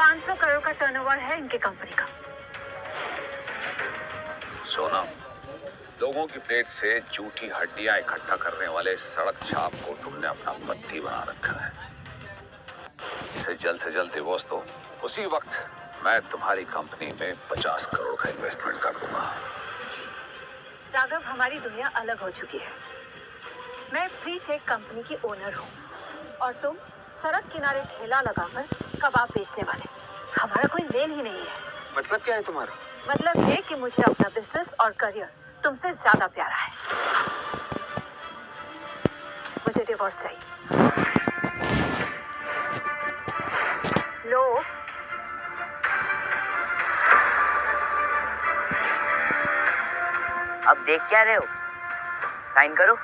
500 करोड़ का टर्नओवर है इनकी कंपनी का। सोनम, लोगों की पेट से झूठी हड्डियां इकट्ठा करने वाले सड़क छाप को तुमने अपना पत्ती बना रखा है। इसे जल्द से जल्द डिवोर्स दो, उसी वक्त मैं तुम्हारी कंपनी में 50 करोड़ का इन्वेस्टमेंट कर दूंगा। राघव, हमारी दुनिया अलग हो चुकी है। मैं प्री टेक कंपनी की ओनर हूँ और तुम सड़क किनारे ठेला लगाकर कबाब बेचने वाले। हमारा कोई मेल ही नहीं है। मतलब क्या है तुम्हारा? मतलब ये कि मुझे अपना बिजनेस और करियर तुमसे ज्यादा प्यारा है। मुझे डिवोर्स चाहिए। लो। अब देख क्या रहे हो? साइन करो।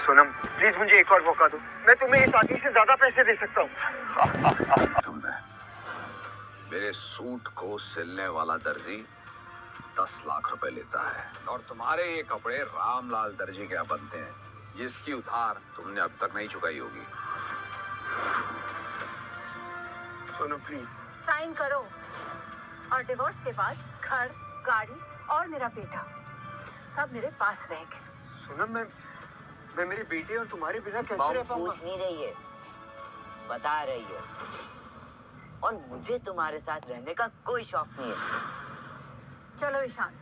सोनम, प्लीज मुझे एक और मौका दो। मैं तुम्हें इस आदमी से ज्यादा पैसे दे सकता हूँ। तुमने मेरे सूट को सिलने वाला दर्जी 10 लाख रुपए लेता है और तुम्हारे ये कपड़े रामलाल दर्जी के यहाँ बनते हैं, जिसकी उधार तुमने अब तक नहीं चुकाई होगी। सोनम प्लीज साइन करो और डिवोर्स के बाद घर, गाड़ी और मेरा बेटा सब मेरे पास रहेंगे। सोनम, मैं मेरे बेटे और तुम्हारे बिना कैसे रह पाऊंगा? पूछ नहीं रही है, बता रही है। और मुझे तुम्हारे साथ रहने का कोई शौक नहीं है। चलो ईशान।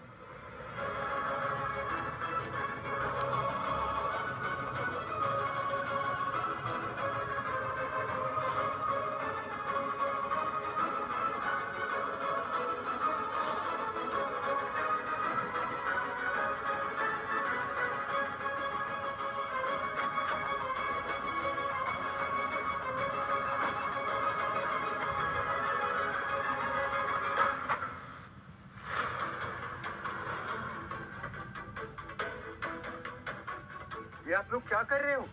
ये आप लोग क्या कर रहे हो?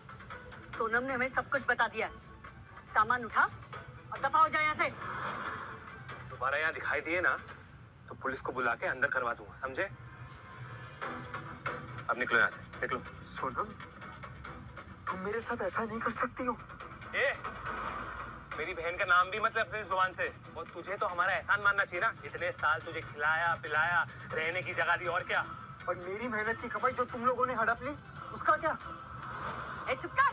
सोनम ने हमें सब कुछ बता दिया है। सामान उठा और दफा हो जाए यहाँ से। दोबारा यहाँ दिखाई दिए ना तो पुलिस को बुला के अंदर करवा दूंगा, समझे? अब निकलो यहाँ से, निकलो। सोनम, तुम मेरे साथ ऐसा नहीं कर सकती हो। ए, मेरी बहन का नाम भी मत ले अपनी जुबान से। और तुझे तो हमारा एहसान मानना चाहिए ना, इतने साल तुझे खिलाया पिलाया, रहने की जगह दी, और क्या। और मेरी मेहनत की कमाई जो तुम लोगों ने हड़प ली, उसका क्या? ए चुप कर,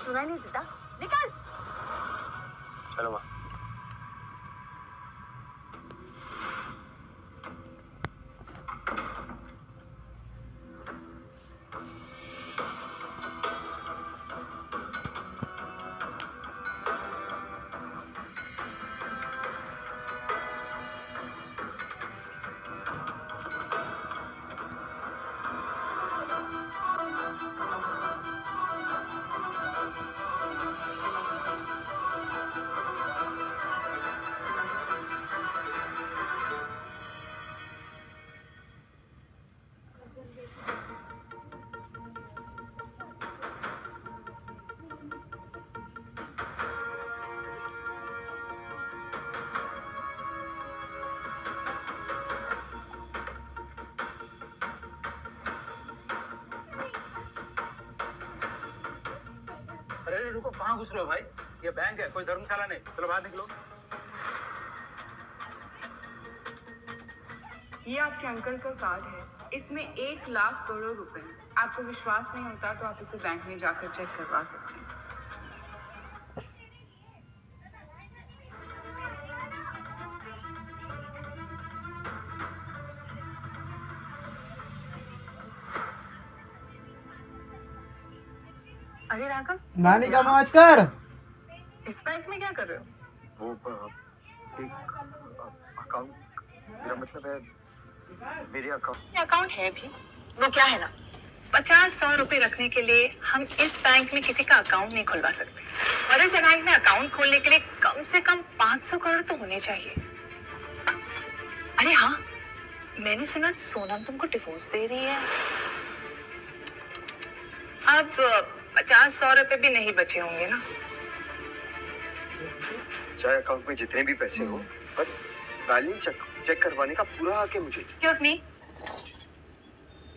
सुनाई नहीं देता, निकल। चलो माँ। अरे रुको, कहाँ घुस रहे हो भाई? ये बैंक है, कोई धर्मशाला नहीं। चलो बाहर निकलो। ये आपके अंकल का कार्ड है, इसमें 1 लाख करोड़ रुपए। आपको विश्वास नहीं होता तो आप इसे बैंक में जाकर चेक करवा सकते हैं। अरे राघव, नानी का मौज कर। इस बैंक में क्या कर रहे हो? वो एक अकाउंट, मेरा मतलब है मेरे अकाउंट है भी, वो क्या है ना, 50-100 रुपए रखने के लिए हम इस बैंक में किसी का अकाउंट नहीं खुलवा सकते। और इस बैंक में अकाउंट खोलने के लिए कम से कम 500 करोड़ तो होने चाहिए। अरे हाँ, मैंने सुना सोनम तुमको डिवोर्स दे रही है। अब 50-100 रुपए भी नहीं बचे होंगे ना? चाहे अकाउंट में जितने भी पैसे हो, पर बैलेंस चेक करवाने का पूरा हक है मुझे। Excuse me,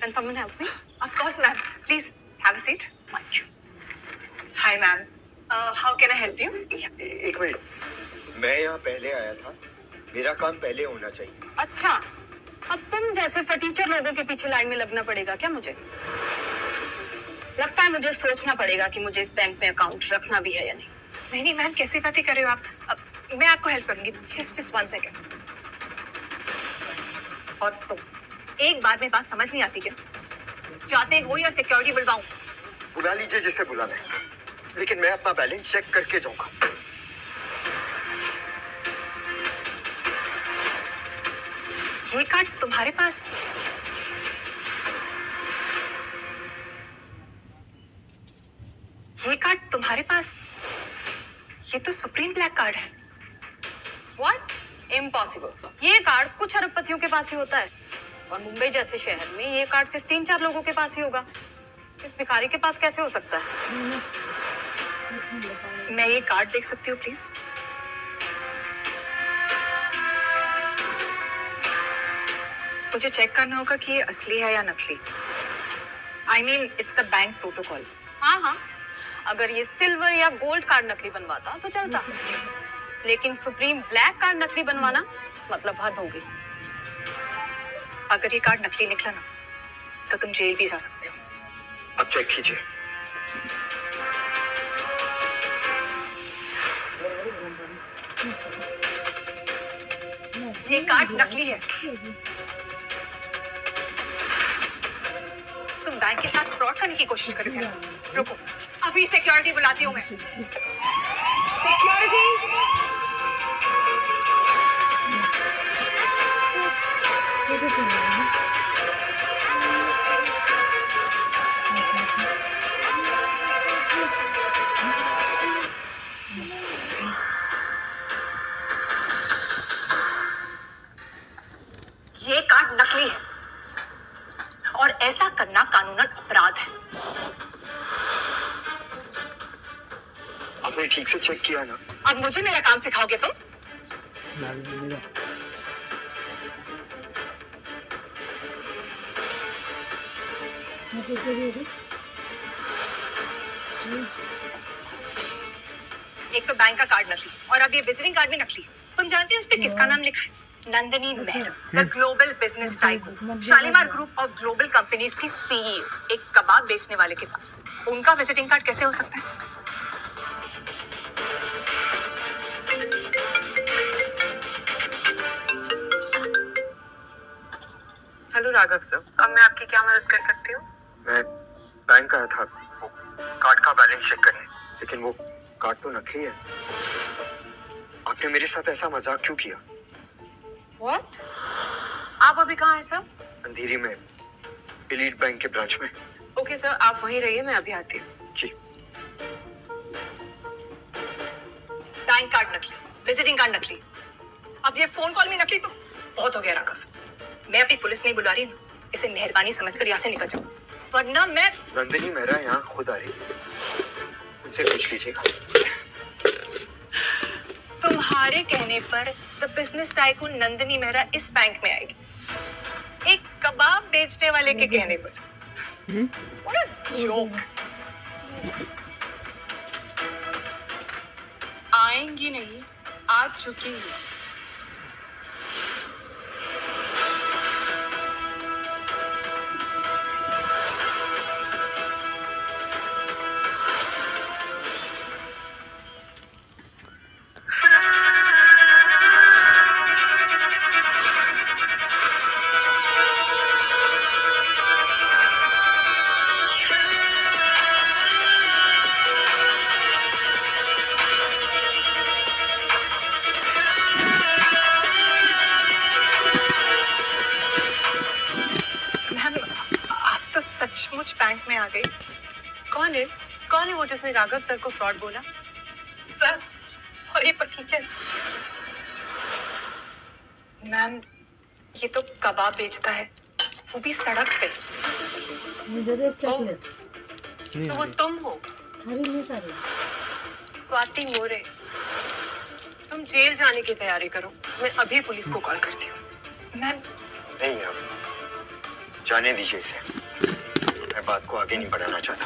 Can someone help me? Of course, ma'am. Please have a seat. Thank you. Hi, ma'am. How can I help you? एक मिनट, मैं यहाँ पहले आया था, मेरा काम पहले होना चाहिए। अच्छा, अब तुम जैसे फटीचर लोगों के पीछे लाइन में लगना पड़ेगा क्या मुझे? लगता है मुझे सोचना पड़ेगा कि मुझे इस बैंक में अकाउंट रखना भी है या नहीं। नहीं मैम, कैसी बातें कर रहे हो आप? मैं आपको हेल्प करूंगी। Just 1 second. और तुम एक बार में बात समझ नहीं आती क्या? चाहते हो या सिक्योरिटी बुलवाऊं? बुला लीजिए जिसे बुलाना है, लेकिन मैं अपना बैलेंस चेक करके जाऊंगा। ये कार्ड तुम्हारे पास? ये कार्ड तुम्हारे पास? ये तो सुप्रीम ब्लैक कार्ड है। What? Impossible. ये कार्ड कुछ अरबपतियों के पास ही होता है, और मुंबई जैसे शहर में ये कार्ड सिर्फ 3-4 लोगों के पास ही होगा। इस भिखारी के पास कैसे हो सकता है? मैं ये कार्ड देख सकती हूँ प्लीज? मुझे चेक करना होगा कि ये असली है या नकली। I mean, it's the bank protocol. हाँ, अगर ये सिल्वर या गोल्ड कार्ड नकली बनवाता तो चलता, लेकिन सुप्रीम ब्लैक कार्ड नकली बनवाना मतलब हद होगी। अगर ये कार्ड नकली निकला ना, तो तुम जेल भी जा सकते हो। अब चेक कीजिए। ये कार्ड नकली है। तुम बैंक के साथ फ्रॉड करने की कोशिश कर रहे हो। रुको, अभी सिक्योरिटी बुलाती हूँ मैं। सिक्योरिटी! ये कार्ड नकली है और ऐसा करना कानूनन अपराध है। आपने ठीक से चेक किया ना? अब मुझे मेरा काम सिखाओगे तुम? एक तो बैंक का कार्ड नकली और अब ये विजिटिंग कार्ड भी नकली। तुम जानती हो इस पे किसका नाम लिखा है? Nandini Mehra, the global business tycoon, Shalimar group of global companies की सीईओ। एक कबाब बेचने वाले के पास उनका विजिटिंग कार्ड कैसे हो सकता है? हेलो राघव सर, अब मैं आपकी क्या मदद कर सकती हूँ? मैं बैंक आया था वो कार्ड का बैलेंस चेक करने, लेकिन वो कार्ड तो नकली है। आपने मेरे साथ ऐसा मजाक क्यों किया? What? आप अभी कहाँ हैं सर? अंधेरी में एलीट बैंक के ब्रांच में। ओके सर, आप वहीं रहिए, मैं अभी आती हूँ। जी। बैंक कार्ड नकली, विजिटिंग कार्ड नकली, अब ये फोन कॉल भी नकली, तो बहुत हो गया राघव। मैं अभी पुलिस नहीं बुला रही, इसे मेहरबानी समझकर यहाँ से निकल जाओ, वरना मैं। नंदिनी मेहरा यहाँ खुद आ रही है, उनसे पूछ लीजिएगा। तुम्हारे कहने पर the business tycoon Nandini Mehra इस बैंक में आएगी, एक कबाब बेचने वाले के कहने पर। What a joke. आएंगी नहीं, आ चुकी है। सचमुच बैंक में आ गई। कौन है वो जिसने राघव सर को फ्रॉड बोला? सर, और ये फटीचर। मैम, ये तो कबाब बेचता है, वो भी सड़क पे। तो वो तुम हो? स्वाति मोरे। तुम जेल जाने की तैयारी करो, मैं अभी पुलिस को कॉल करती हूँ। मैम। नहीं यार, जाने दीजिए इसे, मैं बात को आगे नहीं बढ़ाना चाहता।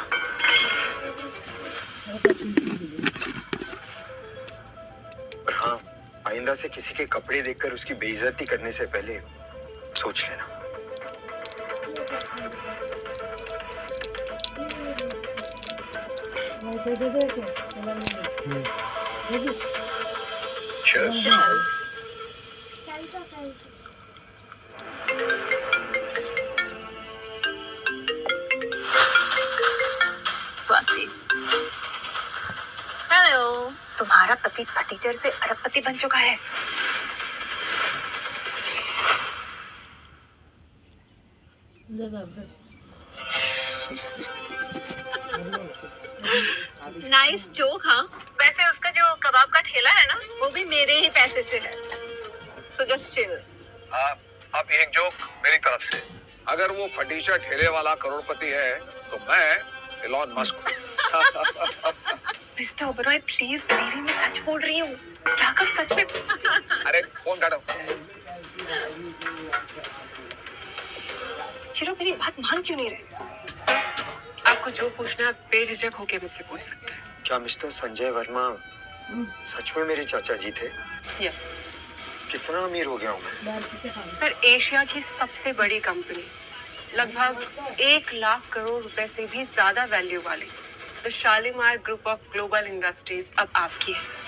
पर हाँ, आइंदा से किसी के कपड़े देखकर उसकी बेइज्जती करने से पहले सोच लेना। Cheers. स्वाति, हेलो। तुम्हारा पति फटीचर से अरबपति बन चुका है। Nice joke. हाँ, वैसे उसका जो कबाब का ठेला है ना, वो भी मेरे ही पैसे से है। So just chill. अब एक जोक मेरी तरफ से, अगर वो फटीचर ठेले वाला करोड़पति है तो मैं एलॉन मस्क हूँ। मिस्टर ओबरॉय, प्लीज बिलीव, मैं सच बोल रही हूँ। राघव सच में। अरे फोन काटो। चिरो, मेरी बात मान क्यों नहीं रहे? आपको जो पूछना है बेझिझक होके मुझसे पूछ सकते हैं। क्या मिस्टर संजय वर्मा सच में मेरे चाचा जी थे? यस कितना अमीर हो गया हूँ मैं? सर, एशिया की सबसे बड़ी कंपनी, लगभग 1 लाख करोड़ रुपए से भी ज्यादा वैल्यू वाली the Shalimar group of global industries अब आपकी है सर।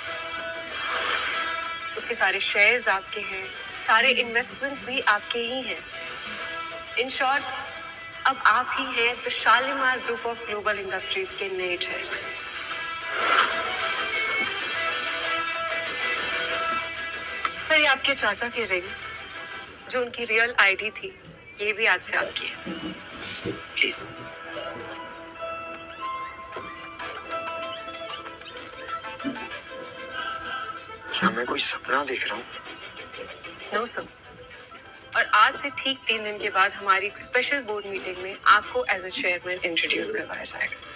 उसके सारे शेयर्स आपके हैं, सारे इन्वेस्टमेंट्स भी आपके ही हैं। इन शॉर्ट, अब आप ही हैं the Shalimar group of global industries के नए चेयरमैन। सर, ये आपके चाचा की रिंग, जो उनकी रियल आईडी थी, ये भी आज से आपकी है। प्लीज। क्या मैं कोई सपना देख रहा हूँ? No sir. और आज से ठीक 3 दिन के बाद हमारी एक स्पेशल बोर्ड मीटिंग में आपको एज अ चेयरमैन इंट्रोड्यूस करवाया जाएगा।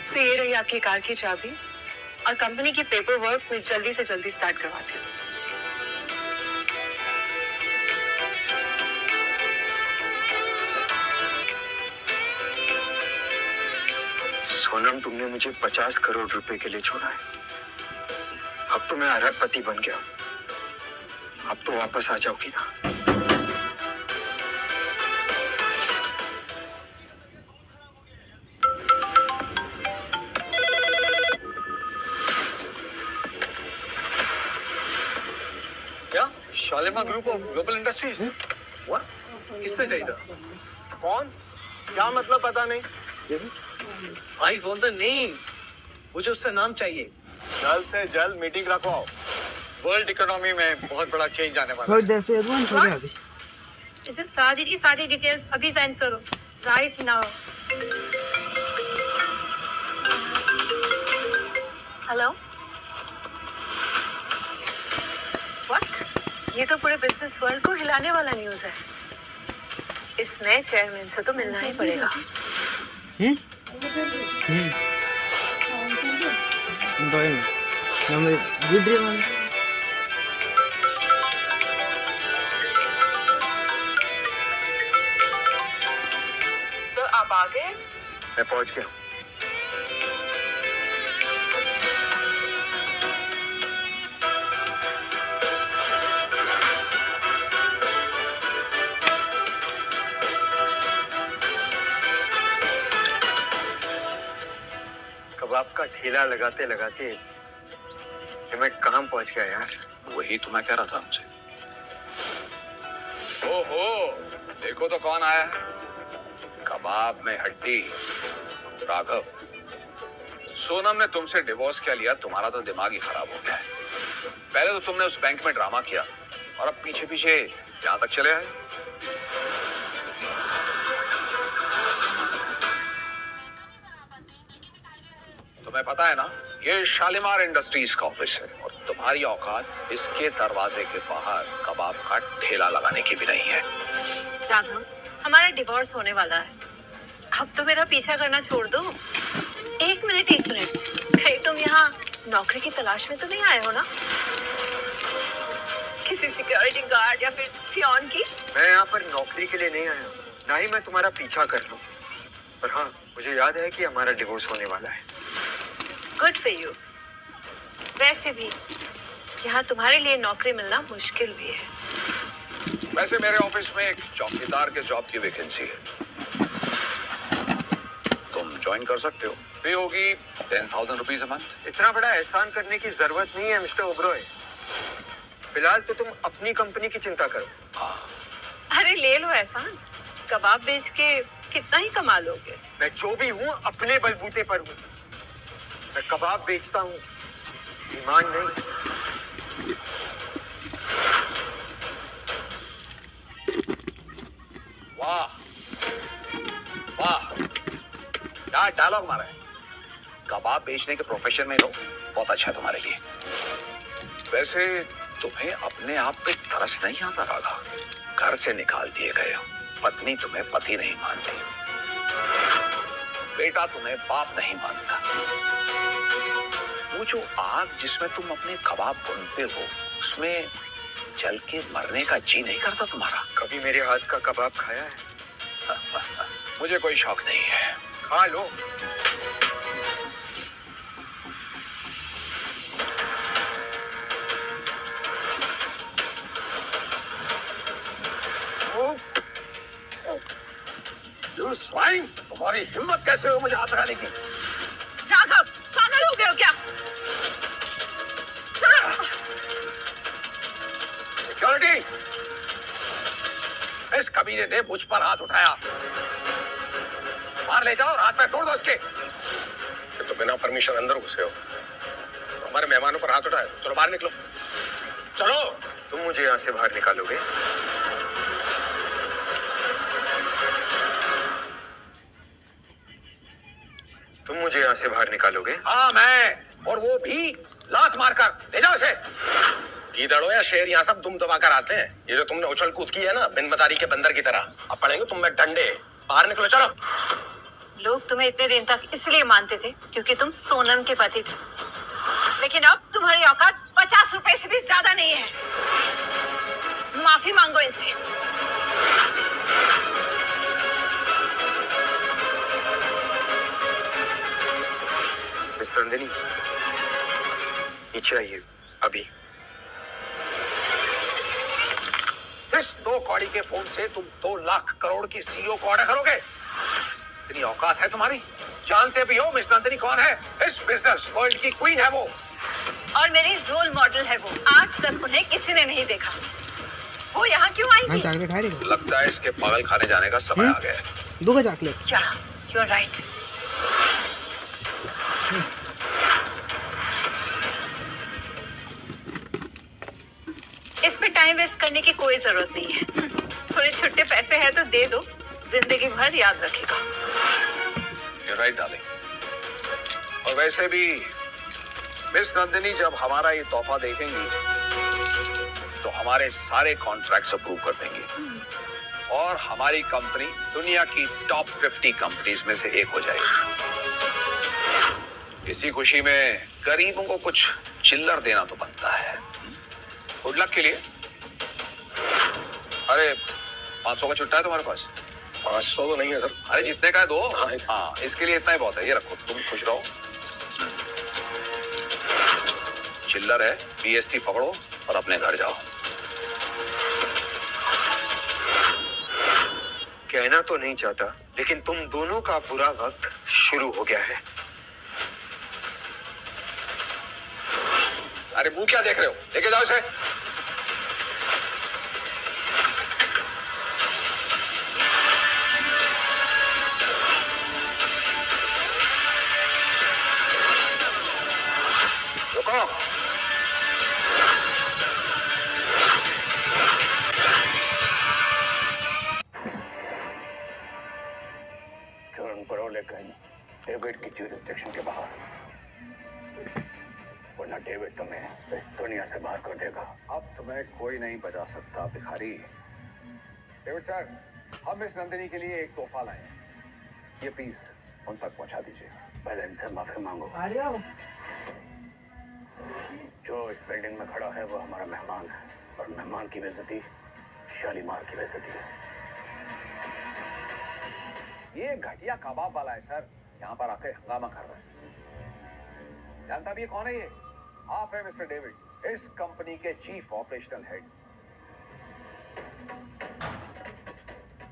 सो ये रही आपकी कार की चाबी, और कंपनी की पेपर वर्क में जल्दी से जल्दी स्टार्ट करवाती हूँ। सोनम, तुमने मुझे 50 करोड़ रुपए के लिए छोड़ा है। अब तो मैं अरबपति बन गया। अब तो वापस आ जाओगी ना? क्या Shalimar group of global industries? What? किससे गई था? कौन? क्या मतलब पता नहीं। आई वांट द नेम, मुझे उसका नाम चाहिए। जल्द से जल्द मीटिंग रखवाओ। वर्ल्ड इकोनॉमी में बहुत बड़ा चेंज आने वाला थोड़ी देर से एडवांस हो गया अभी। मुझे सारी की सारी डिटेल्स अभी सेंड करो, राइट नाउ। Hello, what? ये तो पूरे बिजनेस वर्ल्ड को हिलाने वाला न्यूज़ है। इस नए चेयरमैन से तो मिलना ही पड़ेगा। सर, आप आ गए? मैं पहुंच गया। कबाब का ठेला लगाते लगाते कि मैं कहाँ पहुंच गया यार। वही तो मैं कह रहा था हमसे। ओहो, देखो तो कौन आया है। कबाब में हड्डी, राघव। सोनम ने तुमसे डिवोर्स क्या लिया, तुम्हारा तो दिमाग ही खराब हो गया है। पहले तो तुमने उस बैंक में ड्रामा किया, और अब पीछे पीछे यहाँ तक चले आए। तुम्हें पता है ना, ये शालीमार इंडस्ट्रीज का ऑफिस है, और तुम्हारी औकात इसके दरवाजे के बाहर कबाब का ठेला लगाने की भी नहीं है। राघव, हमारा डिवोर्स होने वाला है। अब तो मेरा पीछा करना छोड़ दो। एक मिनट, कहीं तुम यहाँ नौकरी की तलाश में तो नहीं आए हो ना? किसी सिक्योरिटी गार्ड या फिर फियॉन की? मैं यहाँ पर नौकरी के लिए नहीं आया हूँ, ना ही मैं तुम्हारा पीछा कर लूँ। पर हाँ, मुझे याद है कि हमारा डिवोर्स होने वाला है। Good for you. वैसे भी यहाँ तुम्हारे लिए नौकरी मिलना मुश्किल भी है। वैसे मेरे ऑफिस में एक चौकीदार के जॉब की वैकेंसी है, तुम ज्वाइन कर सकते हो। पे होगी 10,000 रुपीज अ मंथ। इतना बड़ा एहसान करने की जरूरत नहीं है मिस्टर ओबरॉय। फिलहाल तो तुम अपनी कंपनी की चिंता करो। अरे ले लो एहसान, कबाब बेच के कितना ही कमा लोगे। मैं जो भी हूँ अपने बलबूते पर हूँ। मैं कबाब बेचता हूँ, ईमान नहीं। वाह वाह, क्या डायलॉग मारा है। कबाब बेचने के प्रोफेशन में लो, बहुत अच्छा है तुम्हारे लिए। वैसे तुम्हें अपने आप पे तरस नहीं आता राधा? घर से निकाल दिए गए हो, पत्नी तुम्हें पति नहीं मानती, बेटा तुम्हें बाप नहीं मानता। वो जो आग जिसमें तुम अपने कबाब भूनते हो, उसमें जल के मरने का जी नहीं करता तुम्हारा? कभी मेरे हाथ का कबाब खाया है? मुझे कोई शौक नहीं है। खा लो। स्वाइन, तुम्हारी हिम्मत कैसे हो मुझे हाथ लगाने की? राघव, पागल हो गए हो क्या? सिक्योरिटी, इस कमीने ने मुझ पर हाथ उठाया, बाहर ले जाओ और हाथ पैर तोड़ दो उसके। तो बिना परमिशन अंदर घुसे हो, हमारे मेहमानों पर हाथ उठाए। चलो बाहर निकलो, चलो। तुम मुझे यहाँ से बाहर निकालोगे? तुम मुझे यहाँ से बाहर निकालोगे? हाँ मैं, और वो भी लात मारकर। ले जाओ इसे। गीदड़ो या शेर यहाँ सब दुम दबा कर आते हैं। ये जो तुमने उछल कूद की है ना, बिन बतारी के बंदर की तरह, अब पड़ेंगे तुम में डंडे। बाहर निकलो, चलो। लोग तुम्हें इतने दिन तक इसलिए मानते थे क्योंकि तुम सोनम के पति थे, लेकिन अब तुम्हारी औकात 50 रुपए से भी ज्यादा नहीं है। माफी मांगो इनसे। मिस नंदिनी, नीचे आइए अभी। इस 2 कौड़ी के फोन से तुम 2 लाख करोड़ की सीईओ को ऑर्डर करोगे? इतनी औकात है तुम्हारी? जानते भी हो मिस नंदिनी कौन है? इस बिजनेस वर्ल्ड की क्वीन है वो, और मेरी रोल मॉडल है वो। आज तक उन्हें किसी ने नहीं देखा। वो यहाँ क्यों आई थी? लगता है इसके पागल खाने जाने का समय आ गया है। दूंगा चॉकलेट। क्या? You are right. इस पे टाइम वेस्ट करने की कोई जरूरत नहीं है। थोड़े छुट्टे पैसे हैं तो दे दो, जिंदगी भर याद रखेगा। You're right, darling। और वैसे भी मिस नंदिनी जब हमारा ये तोहफा देखेंगी तो हमारे सारे कॉन्ट्रैक्ट्स अप्रूव कर देंगी और हमारी कंपनी दुनिया की टॉप 50 कंपनीज में से एक हो जाएगी। इसी खुशी में गरीबों को कुछ चिल्लर देना तो बनता है। गुड लक के लिए। अरे 500 का छुट्टा है तुम्हारे पास? 500 तो नहीं है सर। अरे जितने का है दो। हाँ, इसके लिए इतना ही बहुत है। ये रखो, तुम खुश रहो। चिल्लर है, बीएसटी पकड़ो और अपने घर जाओ। कहना तो नहीं चाहता, लेकिन तुम दोनों का बुरा वक्त शुरू हो गया है। अरे मुंह क्या देख रहे हो? लेके जाओ इसे। रुको। टर्न करो लेकिन डेविड की ज्यूरिसडिक्शन के बाहर, वरना डेविड तुम्हें इस दुनिया से बाहर कर देगा। अब तुम्हें कोई नहीं बचा सकता भिखारी। डेविड सर, हम इस नंदिनी के लिए एक तोहफा लाए हैं, ये प्लीज उन तक पहुंचा दीजिए। पहले इनसे माफी मांगो। आ जाओ। जो इस बिल्डिंग में खड़ा है वो हमारा मेहमान है। और मेहमान की बेइज्जती शालीमार की बेइज्जती है। ये घटिया कबाब वाला है सर, यहाँ पर आके हंगामा कर रहा है। जानता भी है कौन है ये? आप है मिस्टर डेविड, इस कंपनी के चीफ ऑपरेशनल हेड।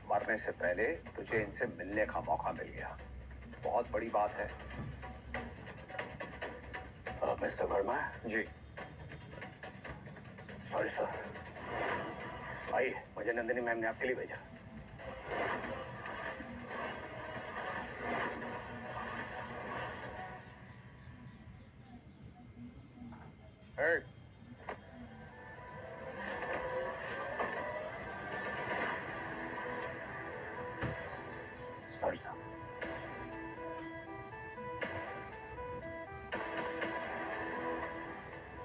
मरने से पहले तुझे इनसे मिलने का मौका मिल गया, बहुत बड़ी बात है। आप मिस्टर वर्मा? जी। Sorry sir. आइए, मुझे नंदिनी मैम ने आपके लिए भेजा। Hey. Sorry sir.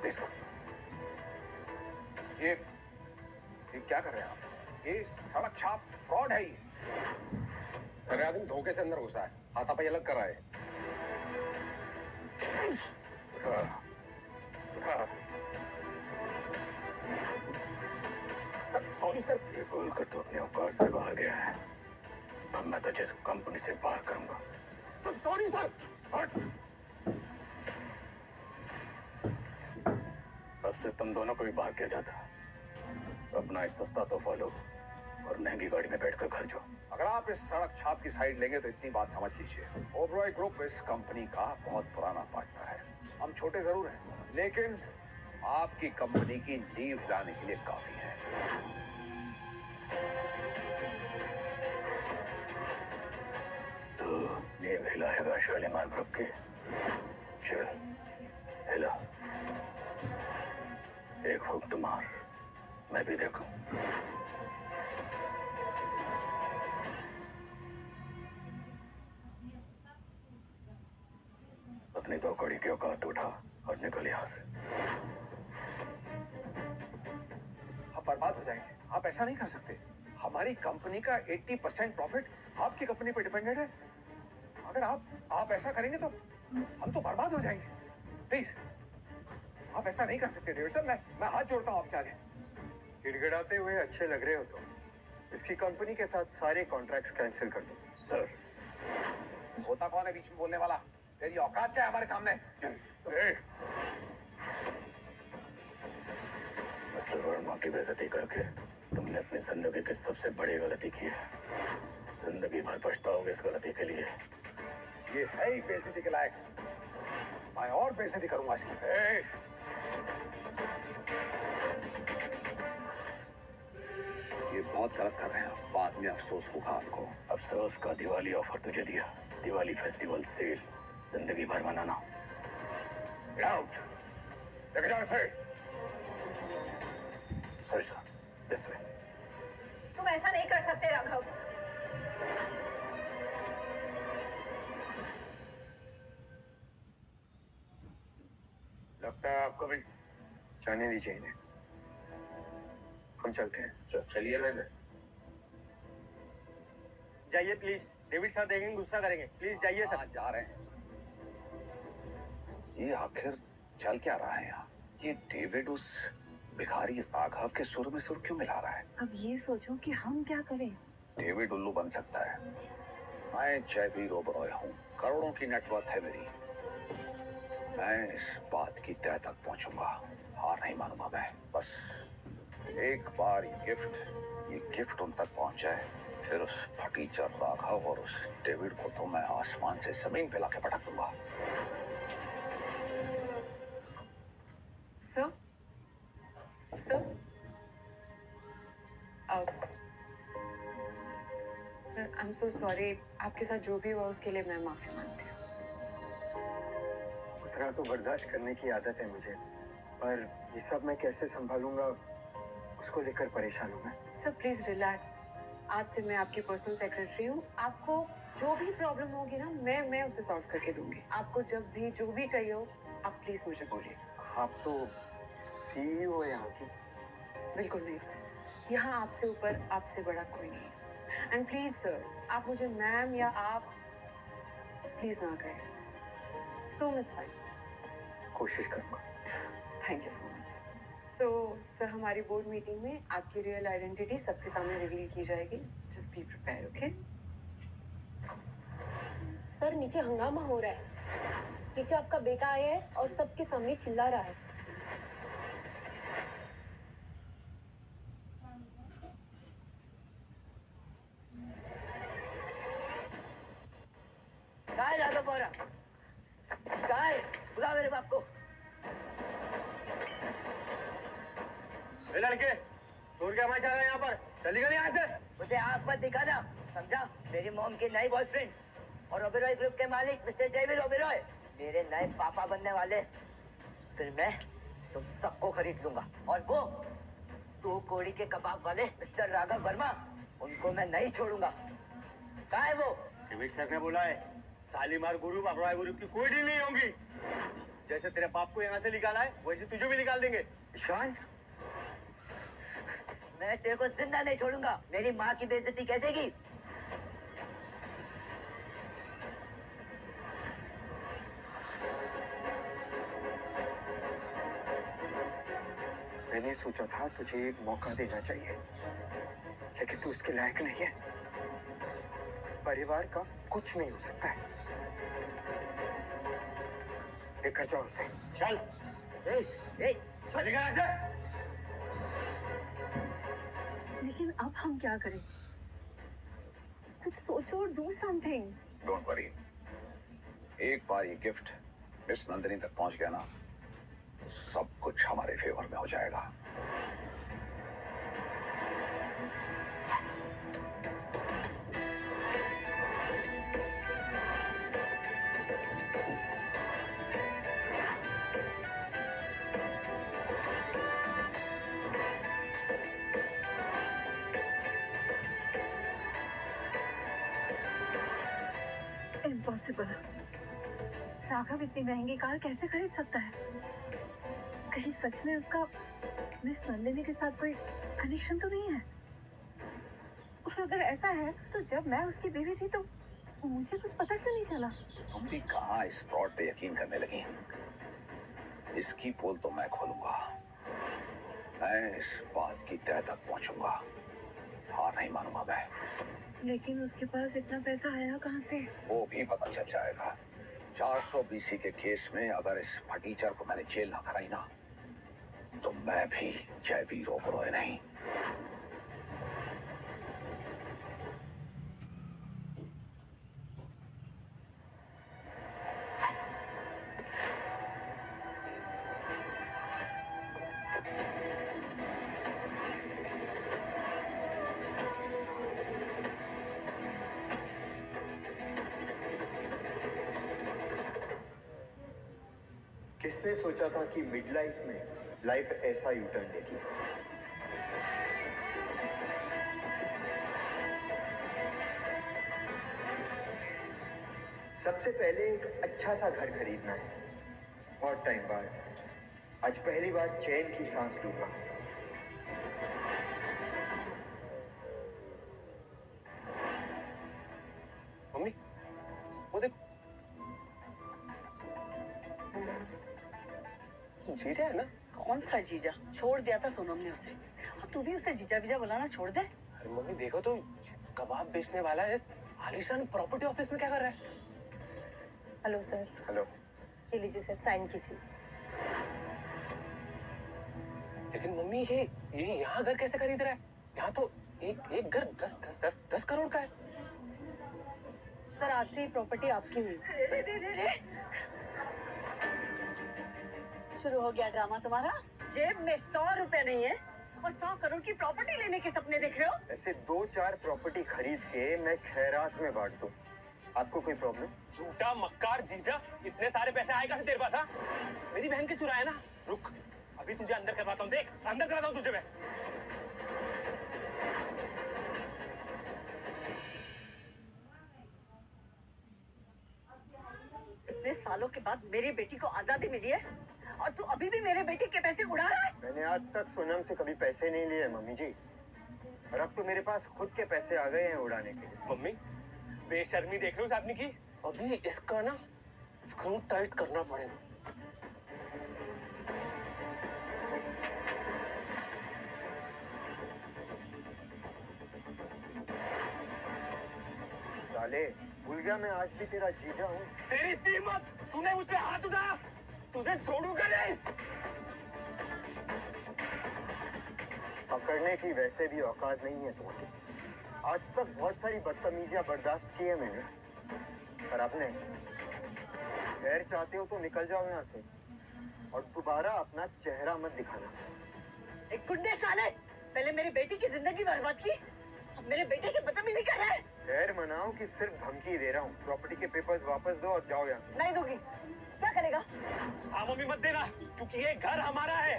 प्लीज ये क्या कर रहे हैं आप? ये सड़क छाप फ्रॉड है ये। अरे आदमी धोखे से अंदर घुसा है, हाथापाई अलग कर रहा है। सॉरी सर, ये बोलकर तो अपने औकात से बाहर गया है। अब मैं तो जिस कंपनी से बाहर करूंगा। Sorry sir. अब से तुम दोनों को भी बाहर किया जाता। अपना एक सस्ता तोहफा लो और महंगी गाड़ी में बैठकर घर जाओ। अगर आप इस सड़क छाप की साइड लेंगे तो इतनी बात समझ लीजिए, ओबरॉय ग्रुप इस कंपनी का बहुत पुराना पार्टनर है। हम छोटे जरूर हैं, लेकिन आपकी कंपनी की नींव हिलाने के लिए काफी है। तो नींव हिलाएगा शालीमार ग्रुप की? चल हिला। एक हुक्म मार, मैं भी देखूं। अपनी दो कड़ी की औकात उठा और निकल यहां से। आप बर्बाद हो जाएंगे, आप ऐसा नहीं कर सकते। हमारी कंपनी का 80% प्रॉफिट आपकी कंपनी पर डिपेंडेंट है। अगर आप ऐसा करेंगे तो हम तो बर्बाद हो जाएंगे। प्लीज, आप ऐसा नहीं कर सकते डेविड सर। मैं हाथ जोड़ता हूँ आपके आगे। गिड़गिड़ाते हुए अच्छे लग रहे हो तो इसकी कंपनी के साथ सारे कॉन्ट्रैक्ट्स कैंसिल कर दो। सर, होता कौन है बीच में बोलने वाला? तेरी औकात क्या है हमारे सामने? मिस्टर वर्मा की बेइज्जती करके तुमने अपनी जिंदगी की सबसे बड़ी गलती की है। जिंदगी भर पछताओगे इस गलती के लिए। ये है ही बेइज्जती के लायक। मैं और बेइज्जती करूंगा इसकी। ये बहुत गलत कर रहे हैं, बाद में अफसोस होगा आपको। अफसोस का दिवाली ऑफर तुझे दिया, दिवाली फेस्टिवल सेल, जिंदगी भर मनाना। Get out! लेके जाओ इसे। Sorry sir, this way. तुम ऐसा नहीं कर सकते राघव। लगता है आपको भी जाने दीजिए इन्हें, हम चलते हैं। चलिए मैं जाइए प्लीज, डेविड साहब देखेंगे गुस्सा करेंगे। प्लीज जाइए सर। जा रहे हैं। ये आखिर चल क्या रहा है यहाँ? ये डेविड उस भिखारी राघव के सुर में सुर क्यों मिला रहा है? अब ये सोचो कि हम क्या करें। डेविड उल्लू बन सकता है। मैं जयवीर ओबरॉय हूँ, करोड़ों की नेटवर्क है मेरी। मैं इस बात की तह तक पहुंचूंगा, हार नहीं मानूंगा मैं। बस एक बार ये गिफ्ट उन तक पहुंच जाए, फिर उस फटीचर राघव और उस डेविड को तो मैं आसमान से जमीन पे लाके पटक दूंगा। Sir I am so sorry. आपके साथ जो भी हुआ उसके लिए मैं माफी मांगती हूँ। उतना तो बर्दाश्त करने की आदत है मुझे, पर ये सब मैं कैसे संभालूंगा उसको लेकर परेशान हूँ मैं। Sir please relax. आज से मैं आपकी पर्सनल सेक्रेटरी हूँ। आपको जो भी प्रॉब्लम होगी ना, मैं उसे सॉल्व करके दूंगी। आपको जब भी जो भी चाहिए हो, आप प्लीज मुझे बोलिए। आप तो सीईओ है यहाँ की। बिल्कुल नहीं सर, यहाँ आपसे ऊपर आपसे बड़ा कोई नहीं है। एंड प्लीज सर, आप मुझे मैम या आप प्लीज ना करें। तो मिस फाइन। कोशिश करूंगा। Thank you so much sir. Sir हमारी बोर्ड मीटिंग में आपकी रियल आइडेंटिटी सबके सामने रिवील की जाएगी. Just be prepare, okay? Sir नीचे हंगामा हो रहा है. नीचे आपका बेटा आया है और सबके सामने चिल्ला रहा है. काय जादव बोरा, काय बुला मेरे बाप को. लड़के दूर क्या मचा रहा है यहाँ पर? चली गई यहाँ से. मुझे आंख मत दिखाना, समझा? मेरी मॉम की नई बॉयफ्रेंड और ओबेरॉय ग्रुप के मालिक मिस्टर डेविड ओबेरॉय मेरे नए पापा बनने वाले. फिर मैं तुम सबको खरीद लूंगा. और वो 2 कोड़ी के कबाब वाले मिस्टर राघव वर्मा, उनको मैं नहीं छोड़ूंगा. कहाँ है वो? विवेक सर ने बोला है शालीमार ग्रुप अब्राय ग्रुप की कोई डील नहीं होगी. जैसे तेरे बाप को यहाँ से निकाला है वैसे तुझे भी निकाल देंगे. ईशान, मैं तेरे को जिंदा नहीं छोड़ूंगा. मेरी माँ की बेइज्जती कैसे की? मैंने सोचा था तुझे एक मौका देना चाहिए, लेकिन तू उसके लायक नहीं है. इस परिवार का कुछ नहीं हो सकता है. लेकर जाओ उसे. चल चलेगा आजा. लेकिन अब हम क्या करें? कुछ सोचो और डू समथिंग. डोंट वरी, एक बार ये गिफ्ट मिस नंदिनी तक पहुंच गया ना, सब कुछ हमारे फेवर में हो जाएगा. इम्पॉसिबल. राघव इतनी महंगी कार कैसे खरीद सकता है? कहीं सच में उसका मिस नंदिनी के साथ कोई कनेक्शन तो नहीं है? और अगर ऐसा है तो जब मैं उसकी बीवी थी तो मुझे कुछ पता क्यों नहीं चला? तुम भी कहाँ इस फ्रॉड पे यकीन करने लगी? इसकी पोल तो मैं खोलूंगा. मैं इस बात की तह तक पहुंचूंगा. हार नहीं मानूंगा मैं. लेकिन उसके पास इतना पैसा आया कहाँ से? वो भी पता चल जाएगा. 400 BC के केस में अगर इस फटीचर को मैंने जेल ना कराई ना, तो मैं भी जयवीर ओबेरॉय नहीं. किसने सोचा था कि मिड लाइफ में लाइफ ऐसा यू टर्न लेगी? सबसे पहले एक अच्छा सा घर खरीदना है. बहुत टाइम बाद आज पहली बार चैन की सांस लूंगा. मम्मी वो देख, जीजा है ना? कौन सा जीजा? छोड़ दिया था सोनम ने उसे. और तू भी उसे जीजा बीजा बुलाना छोड़ दे. अरे मम्मी देखो तो, कबाब बेचने वाला इस आलीशान प्रॉपर्टी ऑफिस में क्या कर रहा है? Hello sir. हेलो. ये लीजिए सर, साइन कीजिए. लेकिन मम्मी ये यहाँ घर कैसे खरीद रहा है? यहाँ तो एक घर 10 करोड़ का है. सर आज से प्रॉपर्टी आपकी हुई. शुरू हो गया ड्रामा तुम्हारा. जेब में 100 रुपए नहीं है और 100 करोड़ की प्रॉपर्टी लेने के सपने देख रहे हो? ऐसे 2-4 प्रॉपर्टी खरीद के मैं खैरात में बांट दूं. आपको कोई प्रॉब्लम? झूठा मक्कार जीजा, इतने सारे पैसे आएगा से तेरे पास? हाँ, मेरी बहन के चुराए ना. रुक, अभी तुझे अंदर करवाता हूँ. देख, अंदर कराता हूँ तुझे मैं. इतने सालों के बाद मेरी बेटी को आजादी मिली है और तू अभी भी मेरे बेटी के पैसे उड़ा रहा है? मैंने आज तक सोनम से कभी पैसे नहीं लिए मम्मी जी, और अब तो मेरे पास खुद के पैसे आ गए हैं उड़ाने के लिए. मम्मी बेशर्मी देख रहे हो उस आदमी की? अभी इसका ना स्क्रू टाइट करना पड़ेगा. साले, भूल गया मैं आज भी तेरा जीजा हूँ। तेरी हिम्मत, तूने मुझ पे हाथ उठाया, तुझे छोड़ूंगा नहीं। पकड़ने की वैसे भी औकात नहीं है तुम्हारी। आज तक बहुत सारी बदतमीजियां बर्दाश्त की है मैंने, पर आपने खैर चाहते हो तो निकल जाओ यहाँ से और दोबारा अपना चेहरा मत दिखाना। एक गुंडे साले, पहले मेरी बेटी की जिंदगी बर्बाद की, अब मेरे बेटे से बदतमीजी कर रहा है। खैर मनाओ कि सिर्फ धमकी दे रहा हूँ। प्रॉपर्टी के पेपर्स वापस दो और जाओ यहाँ से। नहीं दूंगी। क्या करेगा? हाँ मम्मी मत देना, क्योंकि ये घर हमारा है,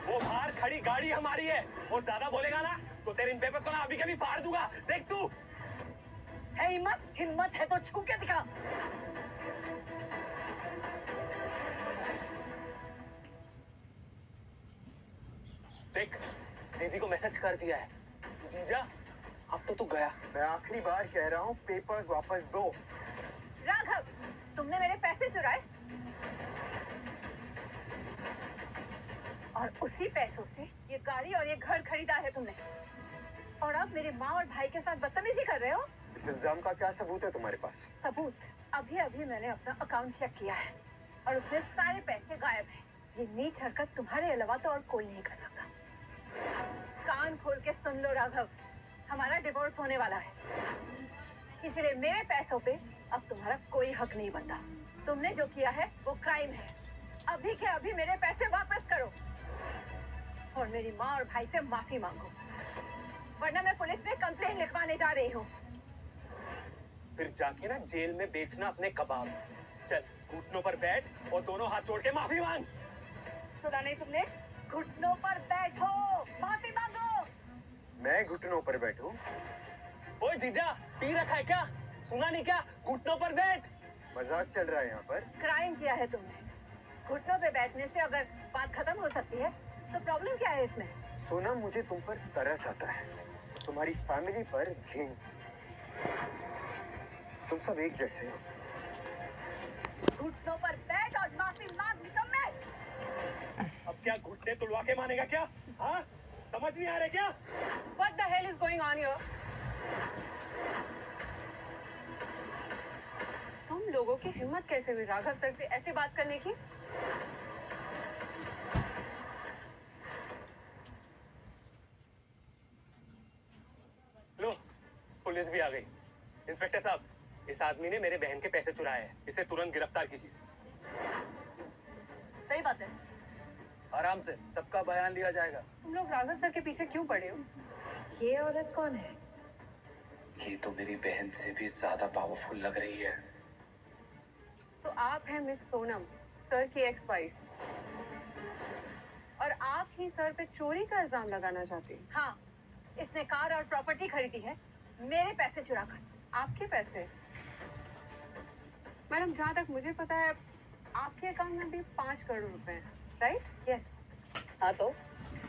वो बाहर खड़ी गाड़ी हमारी है, और ज्यादा बोलेगा ना तो तेरे इन पेपर को ना अभी कभी फाड़ दूंगा, देख तू। है हिम्मत, हिम्मत है तो छू के दिखा। देख, दीदी को मैसेज कर दिया है। जीजा, अब तो तू गया। मैं आखिरी बार कह रहा हूँ, पेपर्स वापस दो। राघव, तुमने मेरे पैसे चुराए और उसी पैसों से ये गाड़ी और ये घर खरीदा है तुमने, और अब मेरी माँ और भाई के साथ बदतमीजी कर रहे हो। इस इल्जाम का क्या सबूत है तुम्हारे पास? सबूत? अभी अभी मैंने अपना अकाउंट चेक किया है और उसमें सारे पैसे गायब हैं। ये नीच हरकत तुम्हारे अलावा तो और कोई नहीं कर सकता। कान खोल के सुन लो राघव, हमारा डिवोर्स होने वाला है, इसलिए मेरे पैसों पे अब तुम्हारा कोई हक नहीं बनता। तुमने जो किया है वो क्राइम है। अभी के अभी मेरे पैसे वापस करो और मेरी माँ और भाई से माफी मांगो, वरना मैं पुलिस में कंप्लेन लिखवाने जा रही हूँ। फिर जाके ना जेल में बेचना अपने कबाब। चल घुटनों पर बैठ और दोनों हाथ जोड़ के माफी मांग। सुना नहीं तुमने? घुटनों पर बैठो, माफी मांगो। मैं घुटनों पर बैठूं? ओए जीजा, पी रखा है क्या? सुना नहीं क्या? घुटनों पर बैठ। मजाक चल रहा है यहाँ पर। क्राइम किया है तुमने। घुटनों पे बैठने से अगर बात खत्म हो सकती है तो प्रॉब्लम क्या है इसमें? सोना, मुझे तुम पर तरस आता है, तुम्हारी फैमिली पर घिन। तुम सब एक जैसे हो। घुटनों पर बैठ और माफी मांग निकम्मे। अब क्या घुटने तुड़वा के मानेगा क्या? हाँ, समझ नहीं आ रहा क्या? What the hell is going on here? तुम लोगों की हिम्मत कैसे हुई राघव सर से ऐसे बात करने की? लो, पुलिस भी आ गई। इंस्पेक्टर साहब, इस आदमी ने मेरे बहन के पैसे चुराए हैं, इसे तुरंत गिरफ्तार कीजिए। सही बात है। आराम से, सबका बयान लिया जाएगा। तुम लोग राघव सर के पीछे क्यों पड़े हो? ये औरत कौन है? ये तो मेरी बहन से भी ज्यादा पावरफुल लग रही है। तो आप हैं मिस सोनम, सर की एक्स वाइफ, और आप ही सर पे चोरी का इल्जाम लगाना चाहती हैं। हाँ, इसने कार और प्रॉपर्टी खरीदी है मेरे पैसे चुराकर। आपके पैसे? मैडम, जहाँ तक मुझे पता है आपके अकाउंट में भी 5 करोड़ रुपए हैं, राइट? यस। हाँ, तो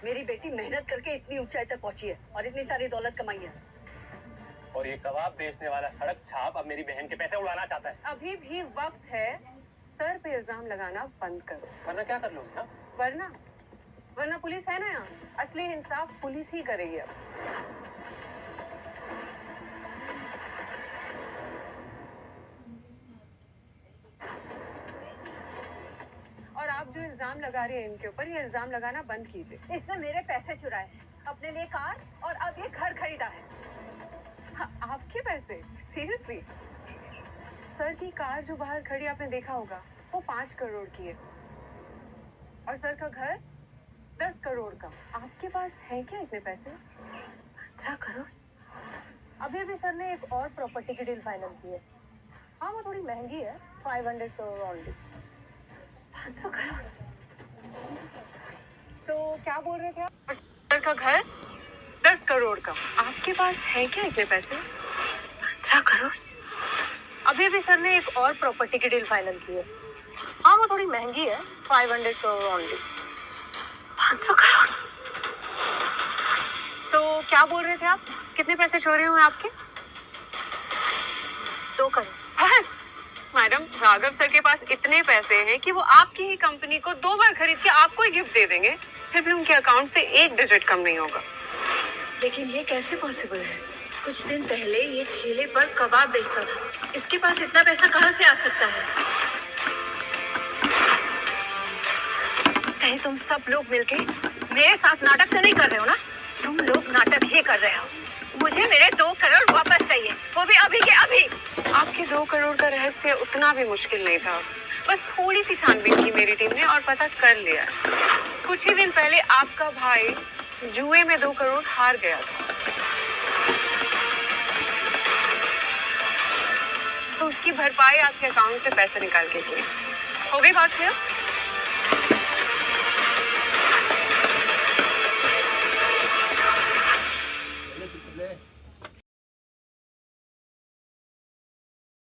मेरी बेटी मेहनत करके इतनी ऊंचाई तक पहुंची है और इतनी सारी दौलत कमाई है। और ये कबाब बेचने वाला सड़क छाप अब मेरी बहन के पैसे उड़ाना चाहता है। अभी भी वक्त है, सर पे इल्जाम लगाना बंद करो। वरना क्या कर लोगे? हाँ? वरना पुलिस है ना यहाँ, असली इंसाफ पुलिस ही करेगी अब। और आप जो इल्जाम लगा रहे हैं इनके ऊपर, ये इल्जाम लगाना बंद कीजिए। इसने मेरे पैसे चुराए हैं, अपने लिए कार और अब ये घर खरीदा है। हाँ, आपके पैसे? सीरियसली? सर की कार जो बाहर खड़ी आपने देखा होगा, वो 5 करोड़ की है, और सर का घर 10 करोड़ का। आपके पास है क्या इतने पैसे? 15 करोड़? अभी अभी सर ने एक और प्रॉपर्टी की डील फाइनल की है। हाँ, वो थोड़ी महंगी है, 500 करोड़ ऑनली। 500 करोड़? तो क्या बोल रहे थे आप? और सर का घर 10 करोड़ का। आपके पास है क्या इतने पैसे? 15 करोड़? अभी अभी सर ने एक और प्रॉपर्टी की डील फाइनल की है। हाँ, वो थोड़ी महंगी है, 500 करोड़ ऑनली। 500 करोड़? तो क्या बोल रहे थे आप? कितने पैसे चोरी हुए आपके? 2 करोड़। बस मैडम, राघव सर के पास इतने पैसे हैं कि वो आपकी ही कंपनी को 2 बार खरीद के आपको ही गिफ्ट दे देंगे, फिर भी उनके अकाउंट से 1 डिजिट कम नहीं होगा। लेकिन ये कैसे पॉसिबल है? कुछ दिन पहले ये ठेले पर कबाब बेचता था। इसके पास इतना पैसा कहाँ से आ सकता है? कहीं तुम सब लोग मिलके मेरे साथ नाटक तो नहीं कर रहे हो ना? तुम लोग नाटक ही कर रहे हो। मुझे मेरे 2 करोड़ वापस चाहिए, वो भी अभी के अभी। आपके 2 करोड़ का रहस्य उतना भी मुश्किल नहीं था। बस थोड़ी सी छानबीन की मेरी टीम ने और पता कर लिया। कुछ ही दिन पहले आपका भाई जुए में 2 करोड़ हार गया था, तो उसकी भरपाई आपके अकाउंट से पैसे निकाल के की। हो गई बात क्लियर?